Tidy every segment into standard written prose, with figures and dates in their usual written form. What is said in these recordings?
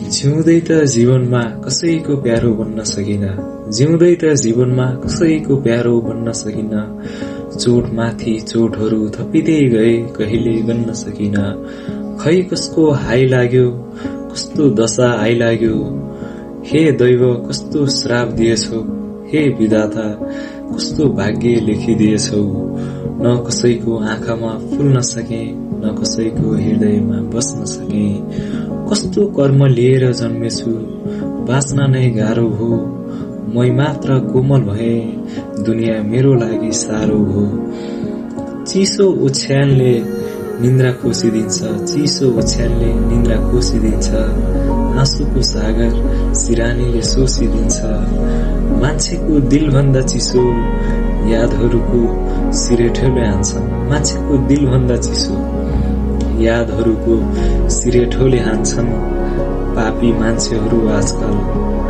जिउँदै त जीवनमा कसैको प्यारो बन्न सकिन, जिउँदै त जीवनमा कसैको प्यारो बन्न सकिन। चोट माथि चोटहरू थपिँदै गए, कहिले गन्न सकिन। खै कसको हाइ लाग्यो, कस्तो दशा आइलाग्यो। हे दैव कस्तो श्राप दिएछौ, हे विधाता कस्तो भाग्य लेखिदिएछौ। न कसैको आँखामा फुल्न सके, न कसैको हृदयमा बस्न सके। कस्तो कर्म लिएर जन्मेछु, बाँच्न नै गाह्रो भो। मै मात्र कोमल भए, दुनियाँ मेरो लागि साह्रो भो। चिसो ओछ्यानले निन्द्रा खोसिदिन्छ, चिसो ओछ्यानले निन्द्रा खोसिदिन्छ। आँसुको सागर सिरानीले सोसिदिन्छ। मान्छेको दिलभन्दा चिसो यादहरूको सिरेठोले हान्छन्। मान्छेको दिलभन्दा चिसो यादहरूको सिरेठोले हान्छन्। पापी मान्छेहरू आजकल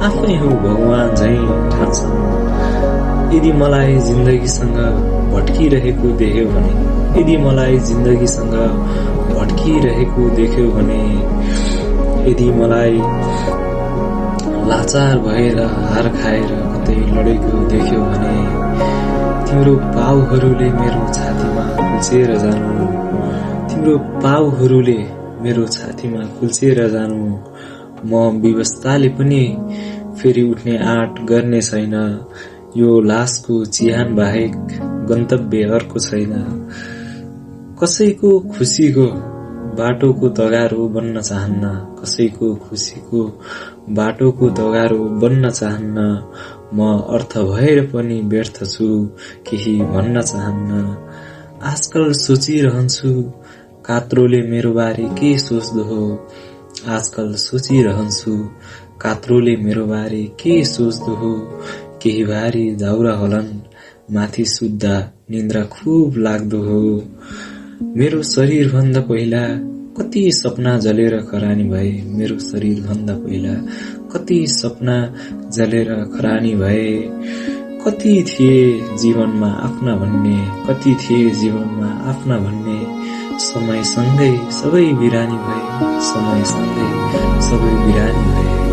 आफै हो भगवान झैं ठान्छन्। यदि मलाई जिन्दगीसँग भट्किरहेको देख्यो भने, यदि मलाई जिन्दगीसँग भट्किरहेको देख्यो भने, यदि मलाई लाचार भएर हार खाएर कतै लडेको देख्यो भने, तिम्रो पाउहरूले मेरो छातीमा कुल्चेर जानु, तिम्रो पाउहरूले मेरो छातीमा कुल्चेर जानु। म विवस्ताले पनि फेरि उठ्ने आँट गर्ने छैन। यो लासको चिहान बाहेक गन्तव्य अर्को छैन। कसैको खुसीको बाटोको तगारो बन्न चाहन्न, कसैको खुसीको बाटोको तगारो बन्न चाहन्न। म अर्थ भएर पनि व्यर्थ छु, केही भन्न चाहन्न। आजकल सोचिरहन्छु कात्रोले मेरो बारे के सोच्दो हो। आजकल सोचिरहन्छु कात्रोले मेरो बारे के सोच्दो हो। केही भारी दाउरा होलान्, माथि सुत्दा निन्द्रा खुब लाग्दो हो। मेरो शरीर भन्दा पहिला कति सपना जलेर खरानी भए, मेरो शरीर भन्दा पहिला कति सपना जलेर खरानी भए। कति थिए जीवनमा आफ्ना भन्ने, कति थिए जीवनमा आफ्ना भन्ने। समयसँगै सबै बिरानी भए, समयसँगै सबै बिरानी भए।